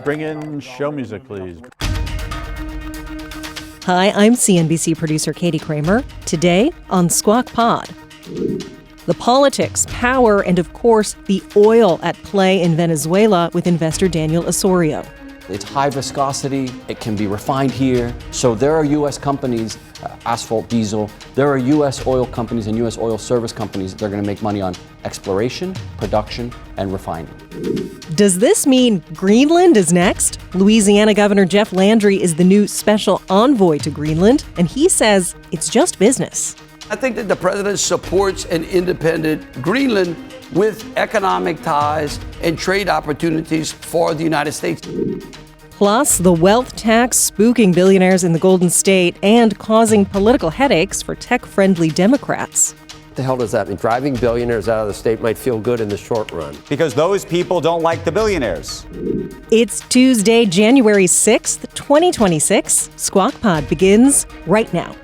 Bring in show music, please. Hi, I'm CNBC producer Katie Kramer. Today on Squawk Pod, the politics, power, and of course, the oil at play in Venezuela with investor Daniel Osorio. It's high viscosity, it can be refined here. So there are U.S. companies, asphalt, diesel, there are U.S. oil companies and U.S. oil service companies that are going to make money on exploration, production, and refining. Does this mean Greenland is next? Louisiana Governor Jeff Landry is the new special envoy to Greenland, and he says it's just business. I think that the president supports an independent Greenland with economic ties and trade opportunities for the United States. Plus, the wealth tax spooking billionaires in the Golden State and causing political headaches for tech-friendly Democrats. What the hell does that mean? Driving billionaires out of the state might feel good in the short run. Because those people don't like the billionaires. It's Tuesday, January 6th, 2026. Squawk Pod begins right now.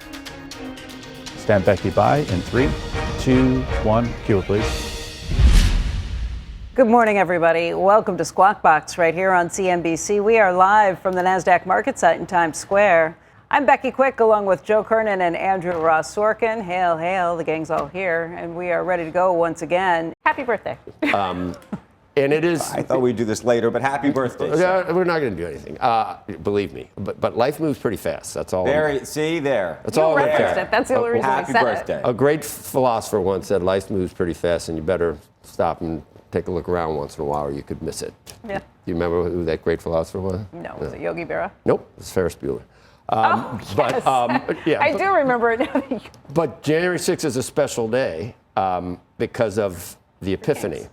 Stand Becky by in 3, 2, 1. Cue it, please. Good morning, everybody. Welcome to Squawk Box right here on CNBC. We are live from the NASDAQ market site in Times Square. I'm Becky Quick, along with Joe Kernen and Andrew Ross Sorkin. Hail, hail, the gang's all here, and we are ready to go once again. Happy birthday. And it is. I thought we'd do this later, but happy birthday. We're not going to do anything. Believe me. But life moves pretty fast. That's all. See there. That's all. You referenced it. That's the only reason I Happy said birthday. it. A great philosopher once said, "Life moves pretty fast, and you better stop and take a look around once in a while, or you could miss it." Yeah. Do you remember who that great philosopher was? No, was it Yogi Berra? Nope. It's Ferris Bueller. Yes. Yeah. I do remember it. But January 6th is a special day because of the Epiphany.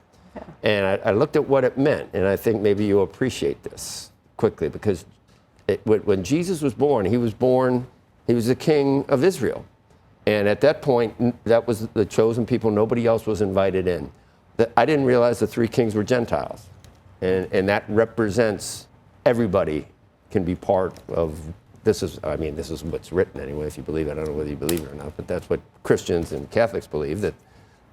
And I looked at what it meant, and I think maybe you'll appreciate this quickly, because when Jesus was born, he was the king of Israel. And at that point, that was the chosen people. Nobody else was invited in. I didn't realize the three kings were Gentiles. And that represents everybody can be part of this is what's written anyway, if you believe it. I don't know whether you believe it or not, but that's what Christians and Catholics believe,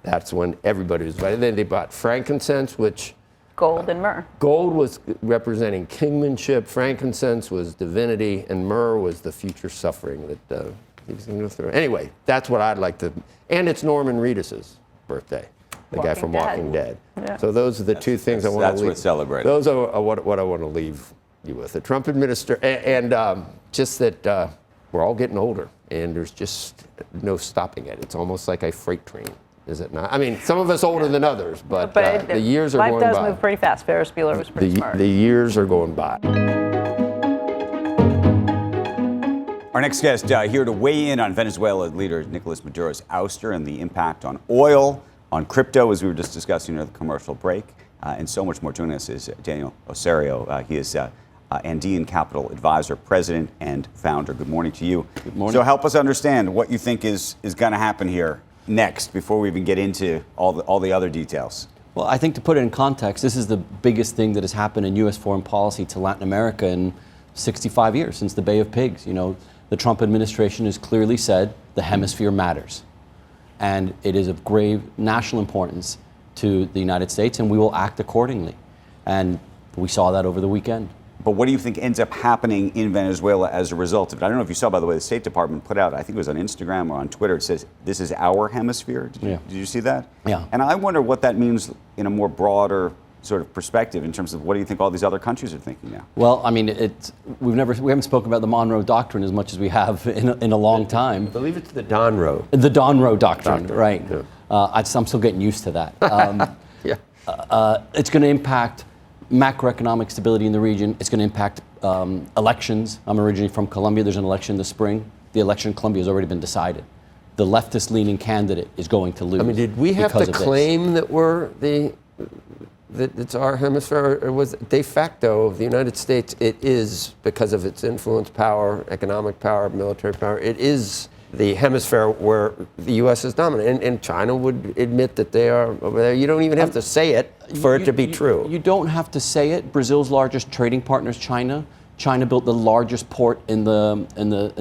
that's when everybody was invited. Then they bought frankincense, which Gold and myrrh. Gold was representing kingmanship, frankincense was divinity, and myrrh was the future suffering that he was going to go through. Anyway, that's what I'd like to, and it's Norman Reedus's birthday, the guy from Walking Dead. Yeah. So those are the two things I want to leave. That's what's celebrating. Those are what I want to leave you with. The Trump administration, and just that we're all getting older, and there's just no stopping it. It's almost like a freight train. Is it not? I mean, some of us older than others, but the years are going by. Life does move pretty fast. Ferris Bueller was pretty smart. The years are going by. Our next guest here to weigh in on Venezuela leader Nicolas Maduro's ouster and the impact on oil, on crypto, as we were just discussing during the commercial break, and so much more. Joining us is Daniel Osorio. He is Andean Capital Advisor, President, and Founder. Good morning to you. Good morning. So help us understand what you think is going to happen here next before we even get into all the other details. Well, I think to put it in context, this is the biggest thing that has happened in U.S. foreign policy to Latin America in 65 years, since the Bay of Pigs. You know, the Trump administration has clearly said the hemisphere matters. And it is of grave national importance to the United States, and we will act accordingly. And we saw that over the weekend. But what do you think ends up happening in Venezuela as a result of it? I don't know if you saw, by the way, the State Department put out, I think it was on Instagram or on Twitter, it says, this is our hemisphere. Did you see that? Yeah. And I wonder what that means in a more broader sort of perspective in terms of what do you think all these other countries are thinking now? Well, I mean, we haven't spoken about the Monroe Doctrine as much as we have in a long time. I believe it's the Monroe. The Monroe Doctrine, right. Yeah. I'm still getting used to that. Yeah. It's going to impact macroeconomic stability in the region. It's going to impact elections. I'm originally from Colombia. There's an election this spring. The election in Colombia has already been decided. The leftist-leaning candidate is going to lose. I mean, did we have to claim that that it's our hemisphere, or was it de facto the United States? It is, because of its influence, power, economic power, military power. It is the hemisphere where the U.S. is dominant, and China would admit that they are over there. You don't even have to say it for it to be true. You don't have to say it. Brazil's largest trading partner is China. China built the largest port in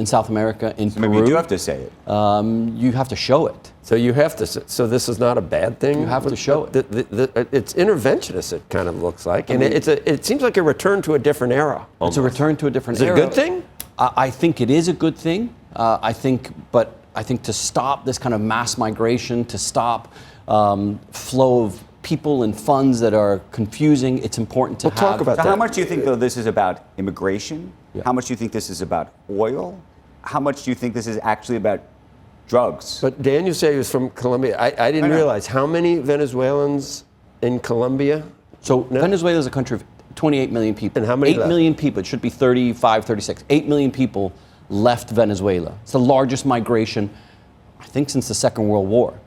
South America, in Peru. Maybe you do have to say it. You have to show it. So you have to. So this is not a bad thing. You have to show it. It's interventionist. It kind of looks like, and it seems like a return to a different era. It's a return to a different era. Is it a good thing? I think it is a good thing. I think to stop this kind of mass migration, to stop flow of people and funds that are confusing, it's important to talk about So that. how much do you think, though, this is about immigration? Yeah. How much do you think this is about oil? How much do you think this is actually about drugs? But Daniel said he was from Colombia. I didn't realize how many Venezuelans in Colombia. So Venezuela is a country of 28 million people. And how many 8 left? million people. It should be 35, 36. 8 million people left Venezuela. It's the largest migration, I think, since the Second World War.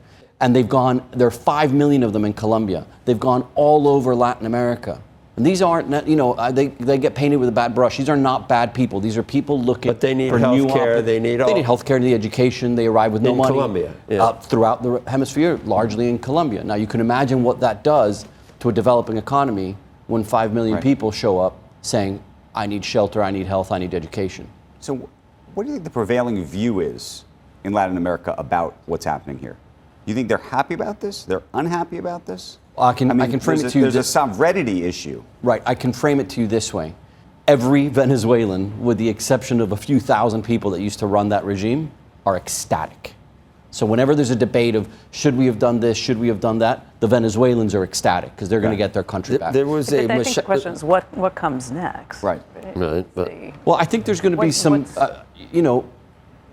And there are 5 million of them in Colombia. They've gone all over Latin America. And these aren't, they get painted with a bad brush. These are not bad people. These are people looking But they need for new healthcare. They need healthcare, they need education. They arrive with no money. In Colombia, yeah. Throughout the hemisphere, largely in Colombia. Now, you can imagine what that does to a developing economy when 5 million people show up saying, I need shelter, I need health, I need education. So what do you think the prevailing view is in Latin America about what's happening here? Do you think they're happy about this? They're unhappy about this? I can frame it to you. There's a sovereignty issue. Right. I can frame it to you this way. Every Venezuelan, with the exception of a few thousand people that used to run that regime, are ecstatic. So whenever there's a debate of should we have done this, should we have done that, the Venezuelans are ecstatic because they're going to get their country back. There was But I think the question is what comes next? Right. Right, but- Well, I think there's going to be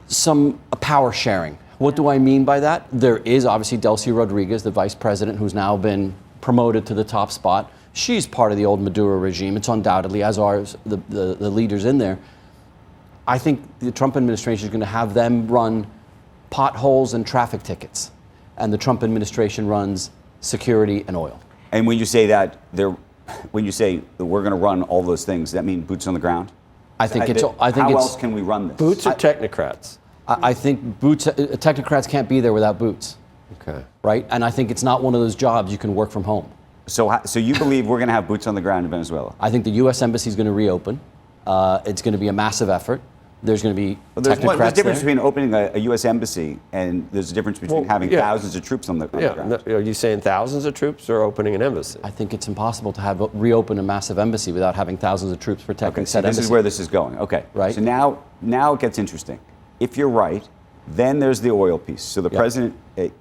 some power sharing. What do I mean by that? There is obviously Delcy Rodriguez, the vice president, who's now been promoted to the top spot. She's part of the old Maduro regime. It's undoubtedly, as are the leaders in there. I think the Trump administration is going to have them run potholes and traffic tickets, and the Trump administration runs security and oil. And when you say that, when you say that we're going to run all those things, that mean boots on the ground? How else can we run this? Boots or technocrats? I think technocrats can't be there without boots. Okay. Right? And I think it's not one of those jobs you can work from home. So you believe we're going to have boots on the ground in Venezuela? I think the U.S. Embassy is going to reopen. It's going to be a massive effort. There's going to be technocrats there's a difference there. between opening a U.S. embassy and there's a difference between having thousands of troops on the ground. Are you saying thousands of troops or opening an embassy? I think it's impossible to reopen a massive embassy without having thousands of troops protecting said This embassy. is where this is going. Okay. Right. So now it gets interesting. If you're right, then there's the oil piece. So the president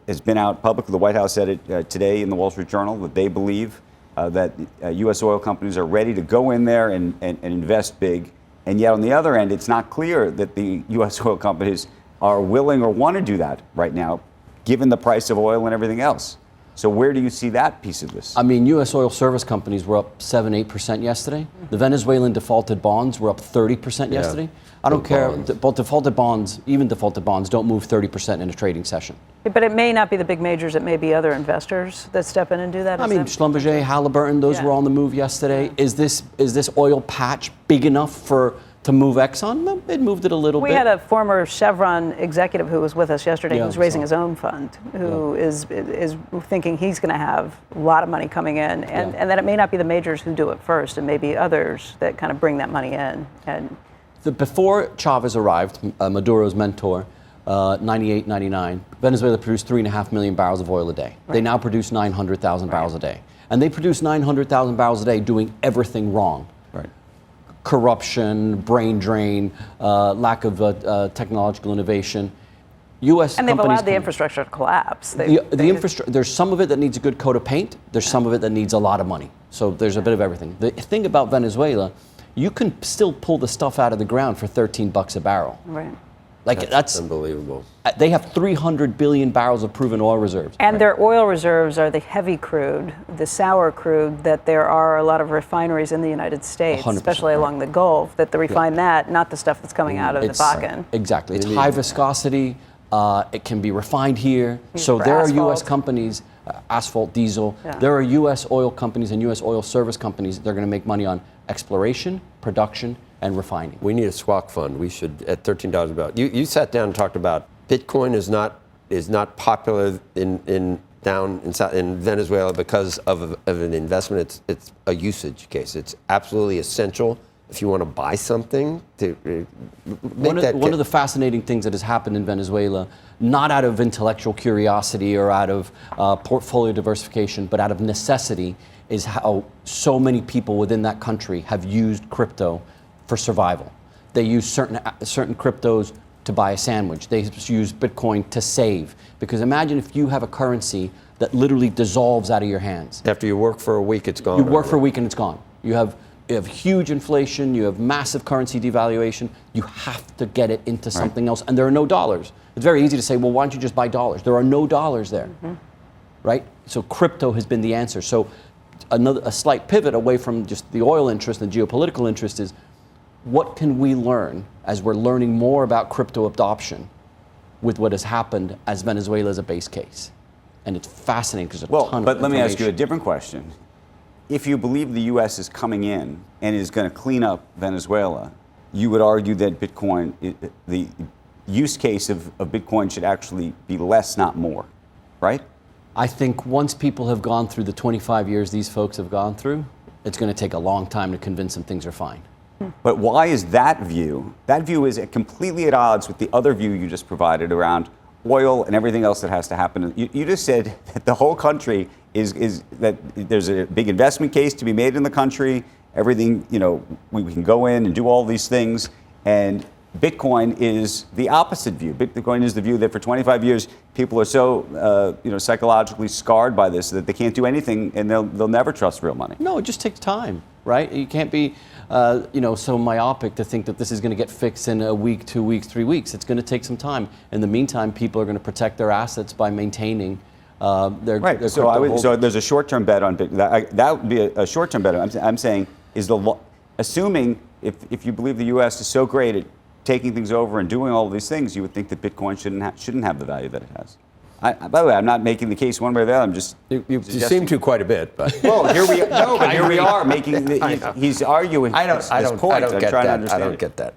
has been out publicly. The White House said it today in the Wall Street Journal that they believe that U.S. oil companies are ready to go in there and invest big. And yet on the other end, it's not clear that the U.S. oil companies are willing or want to do that right now, given the price of oil and everything else. So where do you see that piece of this? I mean, U.S. oil service companies were up 7-8% yesterday. The Venezuelan defaulted bonds were up 30% yesterday. I don't care, but defaulted bonds, even defaulted bonds, don't move 30% in a trading session. But it may not be the big majors. It may be other investors that step in and do that. I mean, Schlumberger, Halliburton, those were on the move yesterday. Is this oil patch big enough to move Exxon? No, it moved it a little bit. We had a former Chevron executive who was with us yesterday who's raising his own fund, who is thinking he's going to have a lot of money coming in, and that it may not be the majors who do it first, and maybe others that kind of bring that money in. And before Chavez arrived, Maduro's mentor, 98, 99, Venezuela produced 3.5 million barrels of oil a day. Right. They now produce 900,000 barrels a day. And they produce 900,000 barrels a day doing everything wrong. Right. Corruption, brain drain, lack of technological innovation. U.S. And they've allowed the infrastructure to collapse. There's some of it that needs a good coat of paint. There's some of it that needs a lot of money. So there's a bit of everything. The thing about Venezuela, you can still pull the stuff out of the ground for $13 a barrel. Right. Like that's unbelievable. They have 300 billion barrels of proven oil reserves. And their oil reserves are the heavy crude, the sour crude, that there are a lot of refineries in the United States, 100%. especially along the Gulf, that they refine that, not the stuff that's coming out of the Bakken. Exactly. It's high viscosity. It can be refined here. So there are U.S. companies, asphalt, diesel. Yeah. There are U.S. oil companies and U.S. oil service companies that are going to make money on exploration, production, and refining. We need a Squawk fund. We should, at $13 a barrel. You sat down and talked about Bitcoin is not popular in Venezuela because of an investment. It's a usage case. It's absolutely essential if you want to buy something, to One of the fascinating things that has happened in Venezuela, not out of intellectual curiosity or out of portfolio diversification, but out of necessity, is how so many people within that country have used crypto for survival. They use certain cryptos to buy a sandwich. They use Bitcoin to save. Because imagine if you have a currency that literally dissolves out of your hands. After you work for a week, it's gone. You work for a week and it's gone. You have huge inflation, you have massive currency devaluation, you have to get it into something else, and there are no dollars. It's very easy to say, well, why don't you just buy dollars? There are no dollars there, right? So crypto has been the answer. So a slight pivot away from just the oil interest and geopolitical interest is, what can we learn as we're learning more about crypto adoption with what has happened as Venezuela as a base case? And it's fascinating because there's a ton of but let me ask you a information. different question. If you believe the U.S. is coming in and is going to clean up Venezuela, you would argue that Bitcoin, the use case of Bitcoin should actually be less, not more, right? I think once people have gone through the 25 years these folks have gone through, it's going to take a long time to convince them things are fine. But why is that view? That view is completely at odds with the other view you just provided around oil and everything else that has to happen. You just said that the whole country is that there's a big investment case to be made in the country. Everything, we can go in and do all these things. And Bitcoin is the opposite view. Bitcoin is the view that for 25 years, people are so, psychologically scarred by this that they can't do anything and they'll never trust real money. No, it just takes time, right? You can't be, so myopic to think that this is going to get fixed in a week, 2 weeks, 3 weeks. It's going to take some time. In the meantime, people are going to protect their assets by maintaining their right. Their So there's a short-term bet on Bitcoin. That would be a short-term bet. I'm saying is assuming if you believe the U.S. is so great at taking things over and doing all of these things, you would think that Bitcoin shouldn't have the value that it has. By the way, I'm not making the case one way or the other. I'm just you seem to quite a bit, but well, here we are making. He's arguing. I don't get that. I don't get that.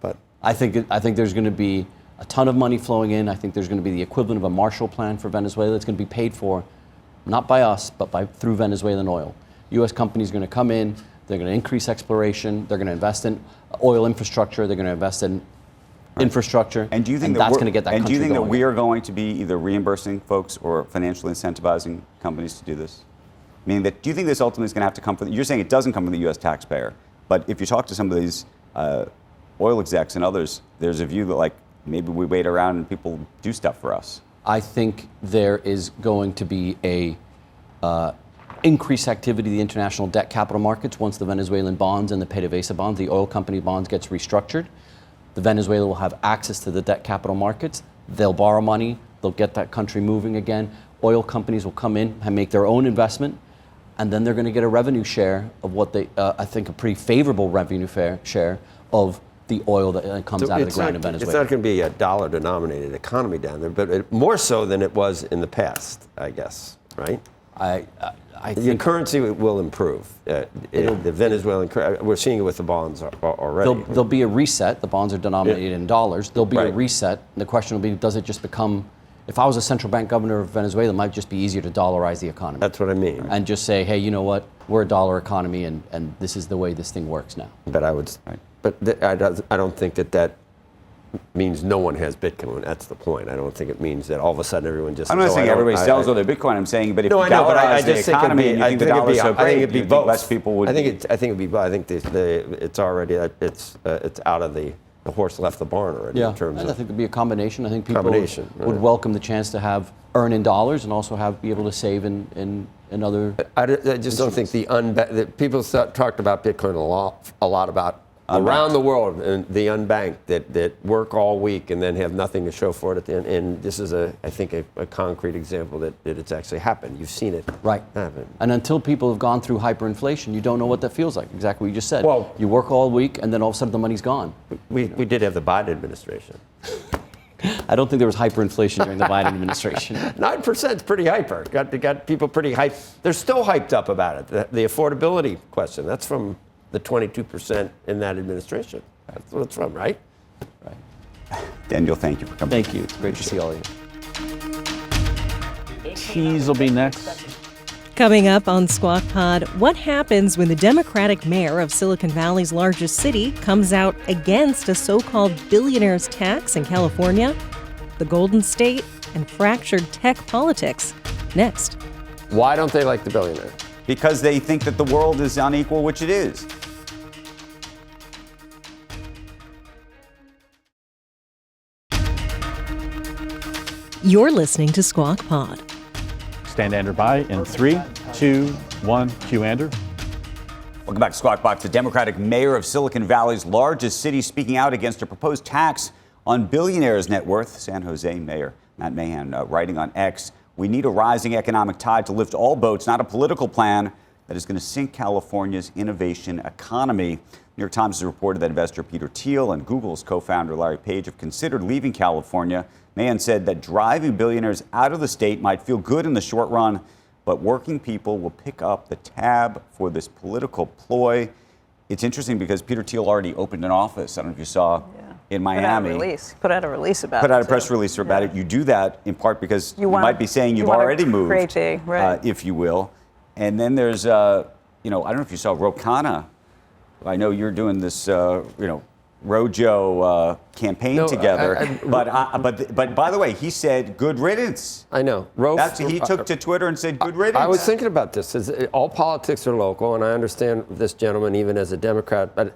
But I think there's going to be a ton of money flowing in. I think there's going to be the equivalent of a Marshall Plan for Venezuela. It's going to be paid for, not by us, but through Venezuelan oil. U.S. companies are going to come in. They're going to increase exploration. They're going to invest in oil infrastructure. They're going to invest in infrastructure. And do you think that's going to get that country going? And do you think that we are going to be either reimbursing folks or financially incentivizing companies to do this? Meaning that, do you think this ultimately is going to have to come from? You're saying it doesn't come from the U.S. taxpayer, but if you talk to some of these oil execs and others, there's a view that maybe we wait around and people do stuff for us. I think there is going to be a increased activity in the international debt capital markets once the Venezuelan bonds and the PDVSA bonds, the oil company bonds, gets restructured. The Venezuela will have access to the debt capital markets. They'll borrow money. They'll get that country moving again. Oil companies will come in and make their own investment, and then they're going to get a revenue share of what they, I think, a pretty favorable revenue share of the oil that comes out of the ground in Venezuela. It's not going to be a dollar-denominated economy down there, but more so than it was in the past, I guess, right? I Your think currency will improve. The Venezuelan, we're seeing it with the bonds already. There'll be a reset. The bonds are denominated in dollars. There'll be a reset. And the question will be, does it just become, if I was a central bank governor of Venezuela, it might just be easier to dollarize the economy. That's what I mean. And just say, hey, you know what? We're a dollar economy, and this is the way this thing works now. But I don't think that means no one has Bitcoin. That's the point. I don't think it means that all of a sudden everyone just. I'm not saying everybody sells all their Bitcoin. I'm saying, but if you dollarize the economy and you think the dollar's so great, it'd be both. Less people would. I think it'd be both. I think it's already it's out of the horse left the barn already. Yeah, in terms and of I think it'd be a combination. I think people would right. welcome the chance to earn in dollars and also be able to save in other. I just don't think that people talked about Bitcoin a lot about. Around the world, and the unbanked that work all week and then have nothing to show for it at the end. And this is, I think, a concrete example that it's actually happened. You've seen it happen. And until people have gone through hyperinflation, you don't know what that feels like. Exactly what you just said. Well, you work all week, and then all of a sudden the money's gone. We did have the Biden administration. I don't think there was hyperinflation during the Biden administration. 9% is pretty hyper. Got people pretty hyped. They're still hyped up about it. The affordability question, that's from the 22% in that administration. That's what it's from, right? Right. Daniel, thank you for coming. Thank you. It's great to see all of you. Cheese will be next. Coming up on Squawk Pod, what happens when the Democratic mayor of Silicon Valley's largest city comes out against a so-called billionaire's tax in California? The Golden State and fractured tech politics. Next. Why don't they like the billionaire? Because they think that the world is unequal, which it is. You're listening to Squawk Pod. Stand Ander by in 3, 2, 1. Cue Ander. Welcome back to Squawk Box. The Democratic mayor of Silicon Valley's largest city speaking out against a proposed tax on billionaires' net worth. San Jose Mayor Matt Mahan writing on X, "We need a rising economic tide to lift all boats, not a political plan that is going to sink California's innovation economy." New York Times has reported that investor Peter Thiel and Google's co-founder Larry Page have considered leaving California. Mahan said that driving billionaires out of the state might feel good in the short run, but working people will pick up the tab for this political ploy. It's interesting because Peter Thiel already opened an office. I don't know if you saw in Miami. Put out a release about it. Put out a press release about it. You do that in part because you might be saying you've already moved, if you will. And then there's, I don't know if you saw Ro Khanna. I know you're doing this, Rojo campaign together, but by the way, he said good riddance. I know. He took to Twitter and said good riddance. I was thinking about this. All politics are local, and I understand this gentleman even as a Democrat, but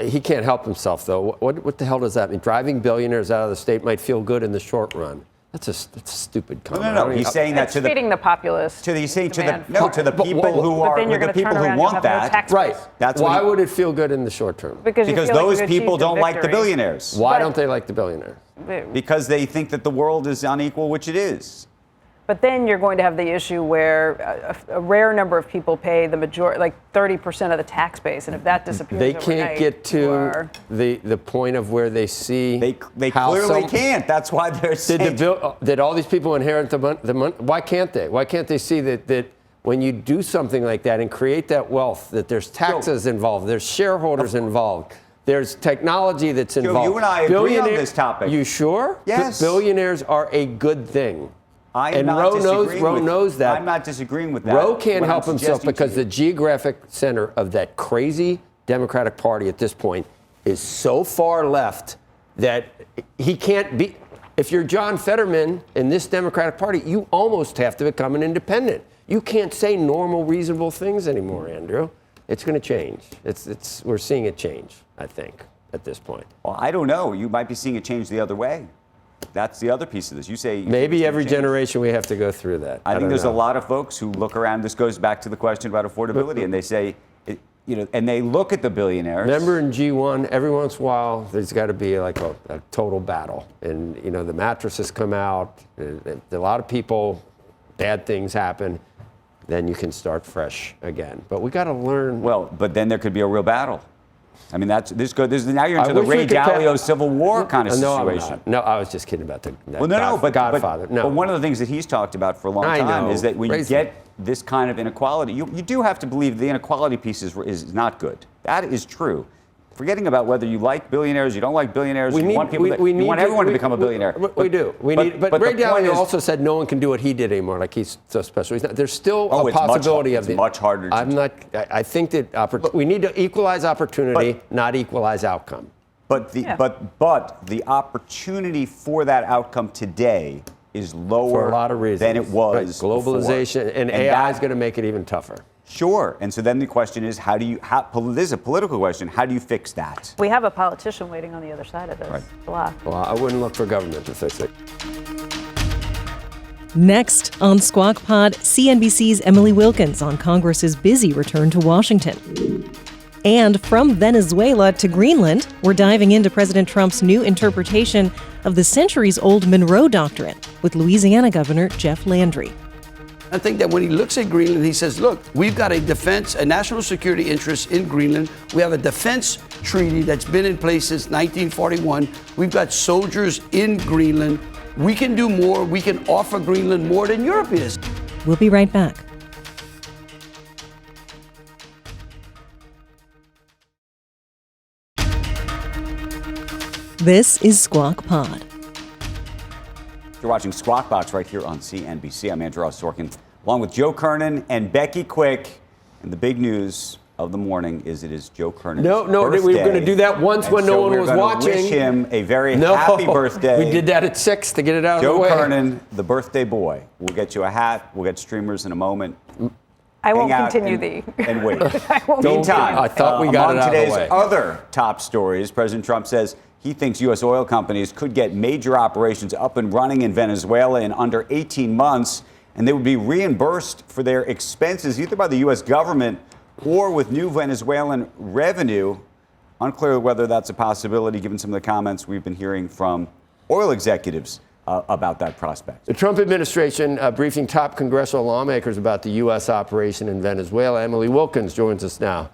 he can't help himself though. What the hell does that mean? Driving billionaires out of the state might feel good in the short run. That's a stupid comment. No. He's saying that to the feeding the populace. To the people who are the people who want that. Right. That's why would it feel good in the short term? Because those people don't like the billionaires. Why don't they like the billionaires? Because they think that the world is unequal, which it is. But then you're going to have the issue where a rare number of people pay the majority, like 30% of the tax base, and if that disappears they can't get to the point of where they see they clearly can't. That's why they're saying did all these people inherit the money? Why can't they? Why can't they see that when you do something like that and create that wealth, that there's taxes involved, there's shareholders involved, there's technology that's involved. You and I agree on this topic. You sure? Yes. Billionaires are a good thing. Ro knows that. I'm not disagreeing with that. Ro can't help himself because the geographic center of that crazy Democratic Party at this point is so far left that he can't be. If you're John Fetterman in this Democratic Party, you almost have to become an independent. You can't say normal, reasonable things anymore, Andrew. It's going to change. We're seeing it change, I think, at this point. Well, I don't know. You might be seeing it change the other way. That's the other piece of this. You say maybe every generation we have to go through that. I think there's a lot of folks who look around. This goes back to the question about affordability, and they say, and they look at the billionaires. Remember in G1, every once in a while, there's got to be like a total battle, and the mattresses come out. A lot of people, bad things happen. Then you can start fresh again. But we got to learn. Well, but then there could be a real battle. I mean, now you're into the Ray Dalio Civil War kind of situation. No, I was just kidding about the Godfather. No. But one of the things that he's talked about for a long time is that when you get this kind of inequality, you do have to believe the inequality piece is not good. That is true. Forgetting about whether you like billionaires, you don't like billionaires, you want everyone to become a billionaire. We do. But Ray Dalio also said no one can do what he did anymore. Like he's so special. There's still a possibility of it. It's much harder. I think that we need to equalize opportunity, not equalize outcome. But the opportunity for that outcome today is lower for a lot of reasons than it was. Globalization and AI is going to make it even tougher. Sure. And so then the question is, this is a political question, how do you fix that? We have a politician waiting on the other side of this block. Well, I wouldn't look for government to fix it. Next on Squawk Pod, CNBC's Emily Wilkins on Congress's busy return to Washington. And from Venezuela to Greenland, we're diving into President Trump's new interpretation of the centuries-old Monroe Doctrine with Louisiana Governor Jeff Landry. I think that when he looks at Greenland, he says, look, we've got a national security interest in Greenland. We have a defense treaty that's been in place since 1941. We've got soldiers in Greenland. We can do more. We can offer Greenland more than Europe is. We'll be right back. This is Squawk Pod. You're watching Squawk Box right here on CNBC. I'm Andrew Sorkin, along with Joe Kernen and Becky Quick. And the big news of the morning is it is Joe Kernen's birthday. We were going to do that once when no one was watching. Wish him a very happy birthday. We did that at 6 to get it out of the way. Joe Kernen, the birthday boy. We'll get you a hat. We'll get streamers in a moment. I won't continue and wait. Meantime, I thought we got it out of the way. Among today's other top stories, President Trump says he thinks U.S. oil companies could get major operations up and running in Venezuela in under 18 months, and they would be reimbursed for their expenses either by the U.S. government or with new Venezuelan revenue. Unclear whether that's a possibility, given some of the comments we've been hearing from oil executives about that prospect. The Trump administration briefing top congressional lawmakers about the U.S. operation in Venezuela. Emily Wilkins joins us now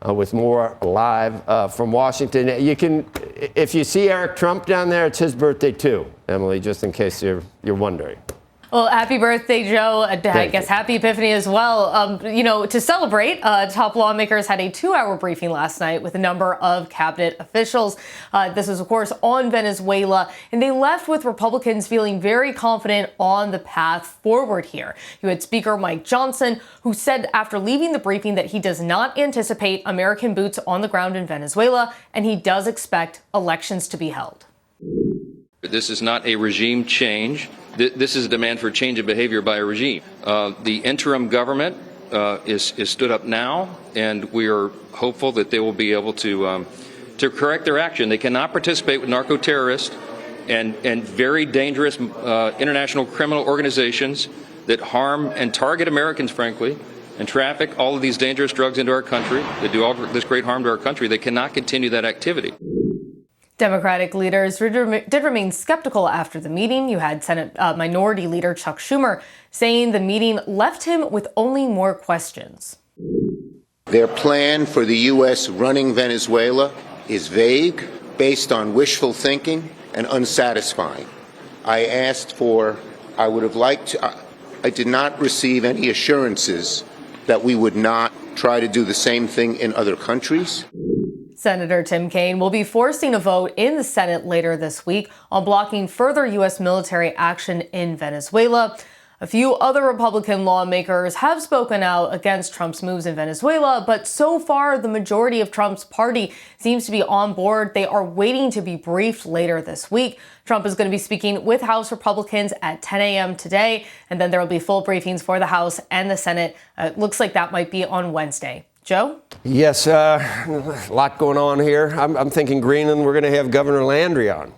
with more live from Washington. You can, if you see Eric Trump down there, it's his birthday too, Emily, just in case you're wondering. Well, happy birthday, Joe. I guess happy Epiphany as well. To celebrate, top lawmakers had a 2-hour briefing last night with a number of cabinet officials. This is, of course, on Venezuela, and they left with Republicans feeling very confident on the path forward here. You had Speaker Mike Johnson, who said after leaving the briefing that he does not anticipate American boots on the ground in Venezuela, and he does expect elections to be held. This is not a regime change. This is a demand for change of behavior by a regime. The interim government is stood up now, and we are hopeful that they will be able to correct their action. They cannot participate with narco-terrorists and very dangerous international criminal organizations that harm and target Americans, frankly, and traffic all of these dangerous drugs into our country, that do all this great harm to our country. They cannot continue that activity. Democratic leaders did remain skeptical after the meeting. You had Senate Minority Leader Chuck Schumer saying the meeting left him with only more questions. Their plan for the U.S. running Venezuela is vague, based on wishful thinking, and unsatisfying. I did not receive any assurances that we would not try to do the same thing in other countries. Senator Tim Kaine will be forcing a vote in the Senate later this week on blocking further U.S. military action in Venezuela. A few other Republican lawmakers have spoken out against Trump's moves in Venezuela, but so far the majority of Trump's party seems to be on board. They are waiting to be briefed later this week. Trump is going to be speaking with House Republicans at 10 a.m. today, and then there will be full briefings for the House and the Senate. Looks like that might be on Wednesday. Joe? Yes, a lot going on here. I'm thinking Greenland, we're going to have Governor Landry on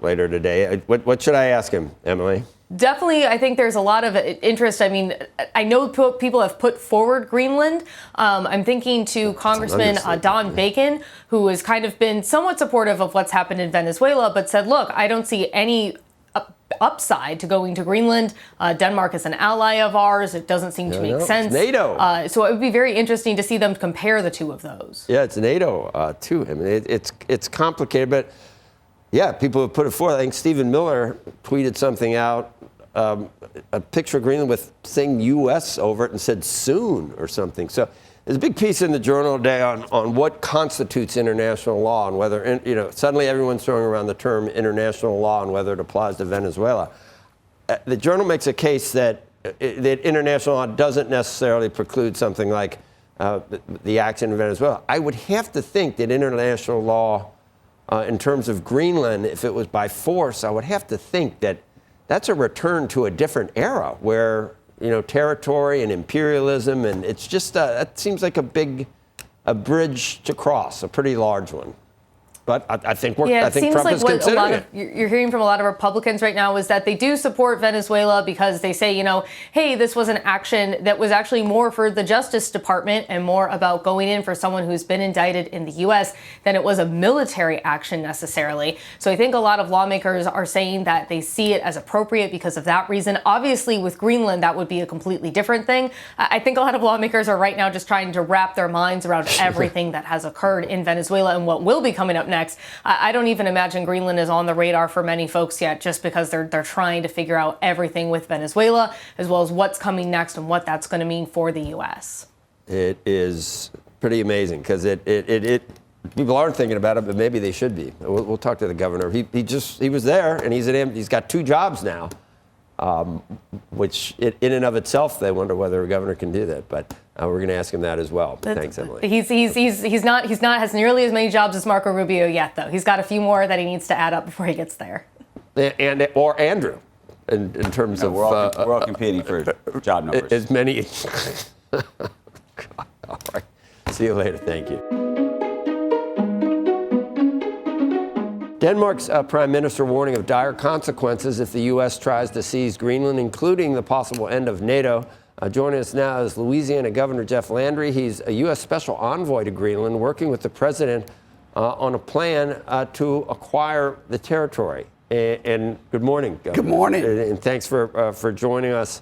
later today. What should I ask him, Emily? Definitely, I think there's a lot of interest. I mean, I know people have put forward Greenland. I'm thinking to Congressman Don Bacon, who has kind of been somewhat supportive of what's happened in Venezuela, but said, look, I don't see any upside to going to Greenland. Denmark is an ally of ours. It doesn't seem to make sense. It's NATO. So it would be very interesting to see them compare the two of those. Yeah, it's NATO too. I mean, it's complicated, but yeah, people have put it forth. I think Stephen Miller tweeted something out, a picture of Greenland with saying U.S. over it and said soon or something. So there's a big piece in the Journal today on what constitutes international law and whether, suddenly everyone's throwing around the term international law and whether it applies to Venezuela. The Journal makes a case that international law doesn't necessarily preclude something like the action in Venezuela. I would have to think that international law, in terms of Greenland, if it was by force, I would have to think that that's a return to a different era where territory and imperialism, and it's just that seems like a bridge to cross, a pretty large one. But I think Trump is considering it. You're hearing from a lot of Republicans right now is that they do support Venezuela because they say, hey, this was an action that was actually more for the Justice Department and more about going in for someone who's been indicted in the U.S. than it was a military action necessarily. So I think a lot of lawmakers are saying that they see it as appropriate because of that reason. Obviously, with Greenland, that would be a completely different thing. I think a lot of lawmakers are right now just trying to wrap their minds around everything that has occurred in Venezuela and what will be coming up next. I don't even imagine Greenland is on the radar for many folks yet, just because they're trying to figure out everything with Venezuela, as well as what's coming next and what that's going to mean for the U.S. It is pretty amazing because people aren't thinking about it, but maybe they should be. We'll talk to the governor. He was there, and he's got 2 jobs now. which in and of itself, they wonder whether a governor can do that. But we're going to ask him that as well. But thanks, Emily. He's not has nearly as many jobs as Marco Rubio yet, though. He's got a few more that he needs to add up before he gets there. Or Andrew, in terms of we're all competing for job numbers. As many. All right. See you later. Thank you. Denmark's prime minister warning of dire consequences if the U.S. tries to seize Greenland, including the possible end of NATO. Joining us now is Louisiana Governor Jeff Landry. He's a U.S. Special Envoy to Greenland, working with the president on a plan to acquire the territory. And good morning, Governor. Good morning. And thanks for joining us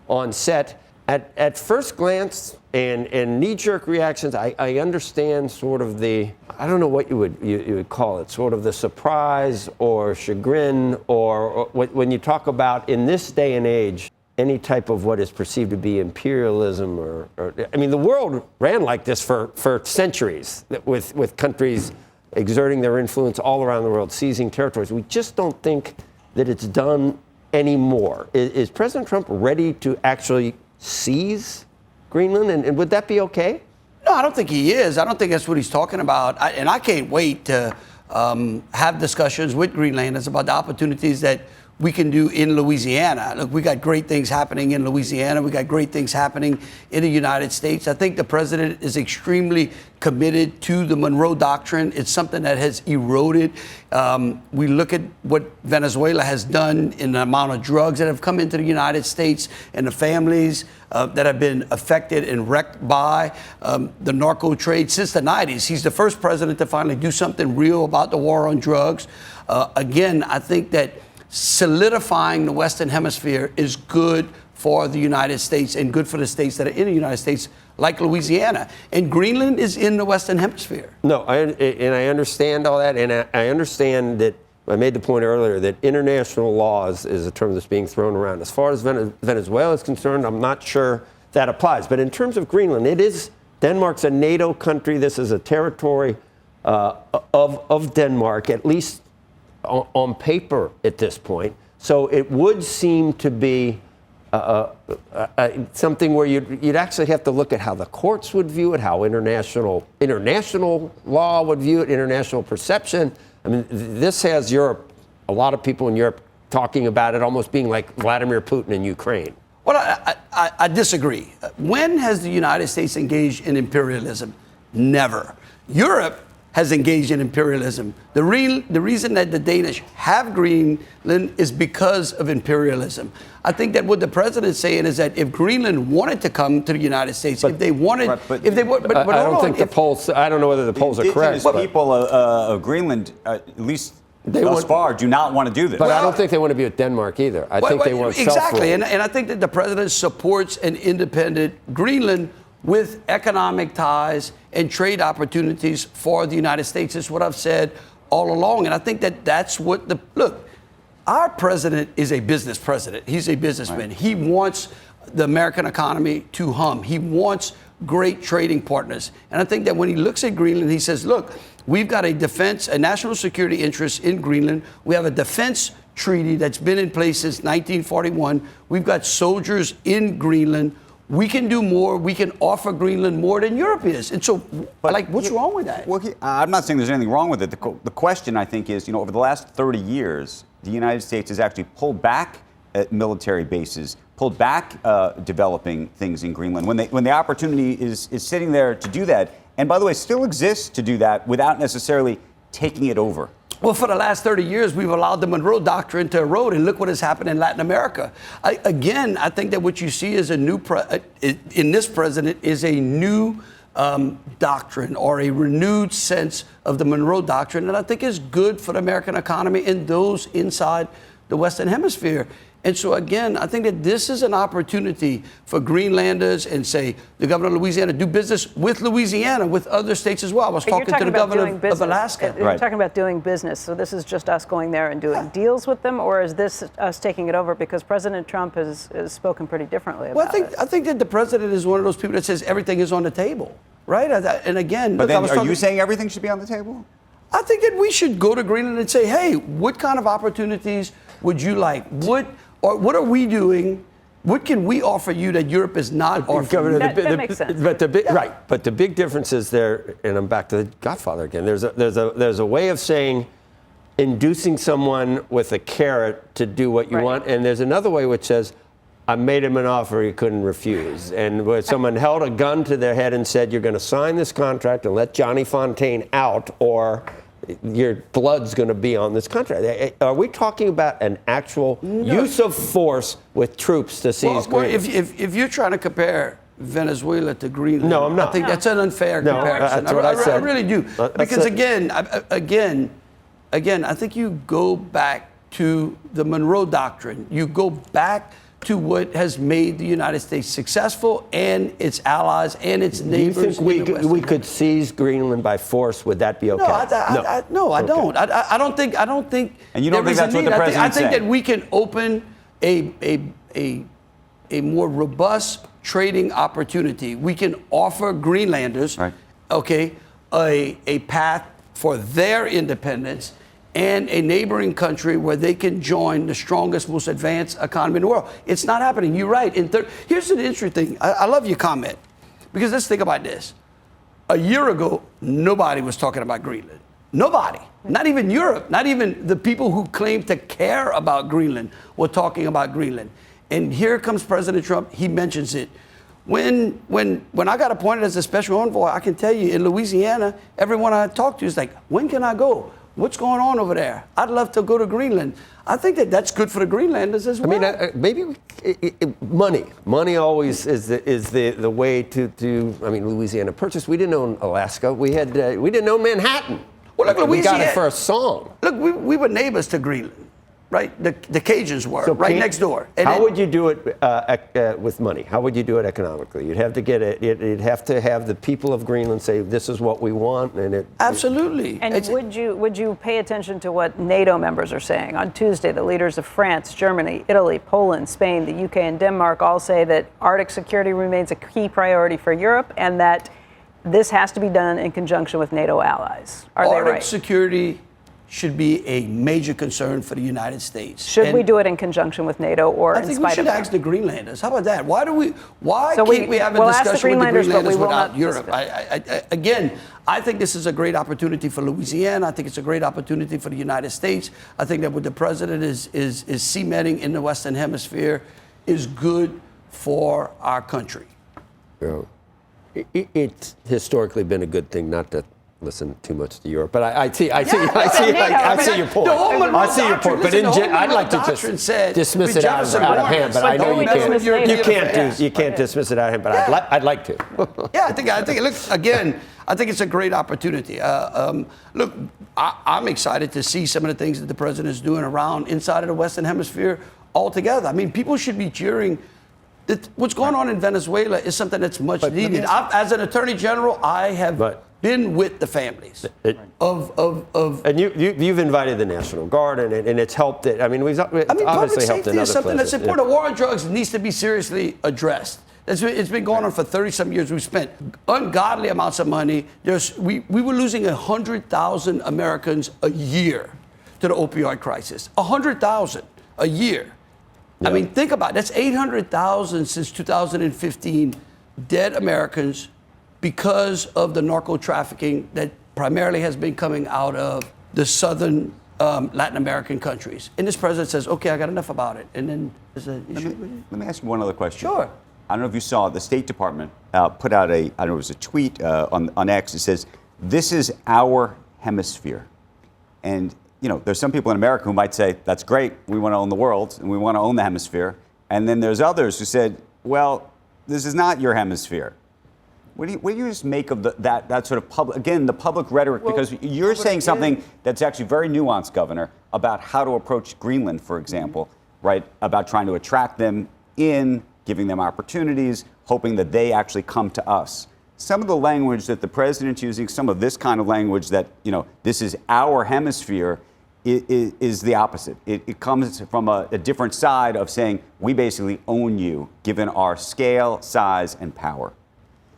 on set. At first glance and knee-jerk reactions, I understand sort of the, I don't know what you would call it, sort of the surprise or chagrin or when you talk about, in this day and age, any type of what is perceived to be imperialism or I mean, the world ran like this for centuries, with countries exerting their influence all around the world, seizing territories. We just don't think that it's done anymore. Is President Trump ready to actually seize Greenland, and would that be okay? No, I don't think he is. I don't think that's what he's talking about. And I can't wait to have discussions with Greenlanders about the opportunities that we can do in Louisiana. Look, we got great things happening in Louisiana. We got great things happening in the United States. I think the president is extremely committed to the Monroe Doctrine. It's something that has eroded. We look at what Venezuela has done in the amount of drugs that have come into the United States and the families that have been affected and wrecked by the narco trade since the 90s. He's the first president to finally do something real about the war on drugs. Again, I think that solidifying the Western Hemisphere is good for the United States and good for the states that are in the United States, like Louisiana. And Greenland is in the Western Hemisphere. No, I understand all that, and I understand that. I made the point earlier that international laws is a term that's being thrown around. As far as Venezuela is concerned, I'm not sure that applies. But in terms of Greenland, Denmark's a NATO country. This is a territory of Denmark, at least on paper at this point. So it would seem to be something where you'd actually have to look at how the courts would view it, how international law would view it, international perception. I mean, this has Europe, a lot of people in Europe talking about it almost being like Vladimir Putin in Ukraine. Well, I disagree. When has the United States engaged in imperialism? Never. Europe has engaged in imperialism. The reason that the Danish have Greenland is because of imperialism. I think that what the president's saying is that if Greenland wanted to come to the United States, if they wanted, I don't know whether the polls are correct. The people of Greenland, at least thus far, do not want to do this. But I don't think they want to be with Denmark either. I think they want self-rule. Exactly, and I think that the president supports an independent Greenland with economic ties and trade opportunities for the United States. Is what I've said all along. And I think that that's what look, our president is a business president. He's a businessman. Right. He wants the American economy to hum. He wants great trading partners. And I think that when he looks at Greenland, he says, look, we've got a national security interest in Greenland. We have a defense treaty that's been in place since 1941. We've got soldiers in Greenland. We can do more. We can offer Greenland more than Europe is. And so, what's wrong with that? Well, I'm not saying there's anything wrong with it. The question, I think, is, over the last 30 years, the United States has actually pulled back at military bases, pulled back developing things in Greenland when the opportunity is sitting there to do that. And by the way, still exists to do that without necessarily taking it over. Well, for the last 30 years, we've allowed the Monroe Doctrine to erode, and look what has happened in Latin America. I think that what you see is in this president is a new doctrine or a renewed sense of the Monroe Doctrine, and I think is good for the American economy and those inside the Western Hemisphere. And so, again, I think that this is an opportunity for Greenlanders and, say, the governor of Louisiana, do business with Louisiana, with other states as well. I was talking to the governor of Alaska. You're talking about doing business. So this is just us going there and doing deals with them, or is this us taking it over? Because President Trump has spoken pretty differently about it. I think that the president is one of those people that says everything is on the table, right? And again, but then, are you saying everything should be on the table? I think that we should go to Greenland and say, hey, what kind of opportunities would you like? Or what are we doing? What can we offer you that Europe is not offering? That makes sense. But the big difference is there, and I'm back to the Godfather again. There's a way of saying, inducing someone with a carrot to do what you want, and there's another way which says, I made him an offer he couldn't refuse. And where someone held a gun to their head and said, you're going to sign this contract and let Johnny Fontaine out, or your blood's going to be on this contract. Are we talking about an actual use of force with troops to seize Greenland? If you're trying to compare Venezuela to Greenland, no, I'm not. I think that's an unfair comparison. That's what I said. I really do. Because again, I think you go back to the Monroe Doctrine. You go back to what has made the United States successful and its allies and its neighbors. Do you think we could seize Greenland by force? Would that be okay? No, I don't. I don't think. And you don't think that's what the president I think said? that we can open a more robust trading opportunity. We can offer Greenlanders, a path for their independence and a neighboring country where they can join the strongest, most advanced economy in the world. It's not happening. You're right. Here's an interesting thing. I love your comment, because let's think about this. A year ago, nobody was talking about Greenland. Nobody. Not even Europe. Not even the people who claim to care about Greenland were talking about Greenland. And here comes President Trump. He mentions it. When I got appointed as a special envoy, I can tell you, in Louisiana, everyone I talked to is like, when can I go? What's going on over there? I'd love to go to Greenland. I think that that's good for the Greenlanders as well. I mean, maybe money always is the way to. I mean, Louisiana Purchase. We didn't own Alaska. We didn't own Manhattan. Well, look, we got it for a song. Look, we were neighbors to Greenland, right? The Cajuns were next door. And how would you do it with money? How would you do it economically? You'd have to get it. You'd have to have the people of Greenland say, "This is what we want," and it. Absolutely. And would you pay attention to what NATO members are saying? On Tuesday, the leaders of France, Germany, Italy, Poland, Spain, the UK, and Denmark all say that Arctic security remains a key priority for Europe, and that this has to be done in conjunction with NATO allies. Are they right? Arctic security should be a major concern for the United States. Should we do it in conjunction with NATO or in spite of I think we should ask the Greenlanders. How about that? Why can't we have a we'll discussion with the Greenlanders without Europe? Again, I think this is a great opportunity for Louisiana. I think it's a great opportunity for the United States. I think that what the president is cementing in the Western Hemisphere is good for our country. Yeah. It's historically been a good thing not to listen too much to Europe, but I see your point. I see your point. But I'd like to just dismiss it out of hand. But I know you can't dismiss it out of hand. But I'd like to. Yeah, I think. Look, again, I think it's a great opportunity. Look, I'm excited to see some of the things that the president is doing around inside of the Western Hemisphere altogether. I mean, people should be cheering. What's going on in Venezuela is something that's much needed. As an attorney general, I have been with the families of. And you've invited the National Guard, and it's helped it. I mean, we've obviously helped in other places. Is something that's important. The war on drugs needs to be seriously addressed. It's been going on for 30-some years. We've spent ungodly amounts of money. We were losing 100,000 Americans a year to the opioid crisis. 100,000 a year. I mean, think about it. That's 800,000 since 2015 dead Americans because of the narco trafficking that primarily has been coming out of the southern Latin American countries. And this president says, okay, I got enough about it. And then there's an issue. Let me ask you one other question. Sure. I don't know if you saw, the State Department put out it was a tweet on X. It says, this is our hemisphere. And there's some people in America who might say, that's great, we want to own the world, and we want to own the hemisphere. And then there's others who said, well, this is not your hemisphere. What do you just make of that sort of the public rhetoric? Because you're saying something that's actually very nuanced, Governor, about how to approach Greenland, for example, right? About trying to attract them in, giving them opportunities, hoping that they actually come to us. Some of the language that the president's using, some of this kind of language that, this is our hemisphere, is the opposite. It comes from a different side of saying, we basically own you, given our scale, size, and power.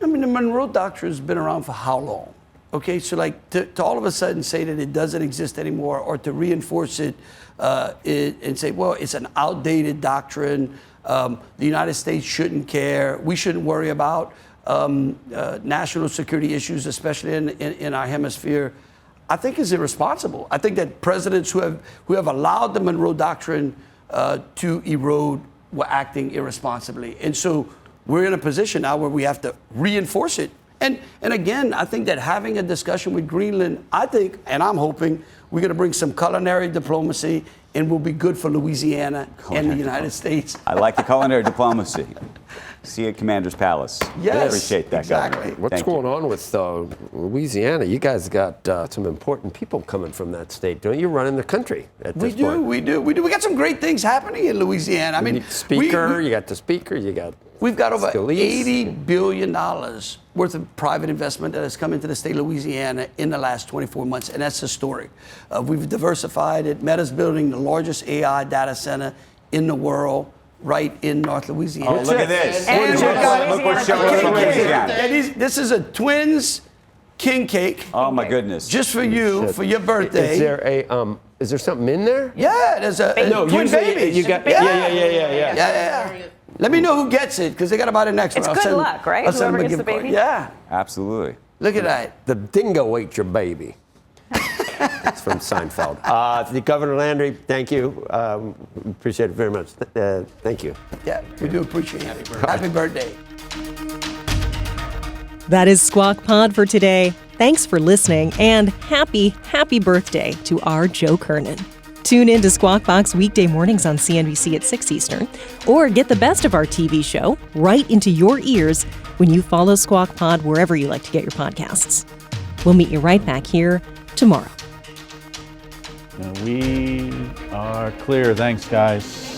I mean, the Monroe Doctrine has been around for how long? Okay, so like to all of a sudden say that it doesn't exist anymore, or to reinforce it, and say, well, it's an outdated doctrine. The United States shouldn't care. We shouldn't worry about national security issues, especially in our hemisphere, I think is irresponsible. I think that presidents who have allowed the Monroe Doctrine to erode were acting irresponsibly. And so we're in a position now where we have to reinforce it. And again, I think that having a discussion with Greenland, I think, and I'm hoping, we're going to bring some culinary diplomacy and will be good for Louisiana and the United States. I like the culinary diplomacy. See you at Commander's Palace. Yes, I appreciate that, exactly. Governor. What's going on with Louisiana? You guys got some important people coming from that state, don't you? Running the country at this point. We do. We got some great things happening in Louisiana. I mean, you got the speaker, you got. We've got over Scalise. $80 billion worth of private investment that has come into the state of Louisiana in the last 24 months, and that's historic. We've diversified it. Meta's building the largest AI data center in the world right in North Louisiana. Oh, look at this. And Look what showing from Louisiana. This is a twins king cake. Oh, my goodness. Just for you, for your birthday. Is there something in there? Yeah, there's a twin babies. You got, Yeah. Let me know who gets it, because they got to buy the next It's one. good luck, right? I'll send Whoever them a gets the gift card. baby? Yeah. Absolutely. Look at that. The dingo ate your baby. It's from Seinfeld. The Governor Landry, thank you. Appreciate it very much. Thank you. Yeah, we do appreciate it. Happy birthday. That is Squawk Pod for today. Thanks for listening, and happy birthday to our Joe Kernen. Tune in to Squawk Box weekday mornings on CNBC at 6 Eastern, or get the best of our TV show right into your ears when you follow Squawk Pod wherever you like to get your podcasts. We'll meet you right back here tomorrow. We are clear. Thanks, guys.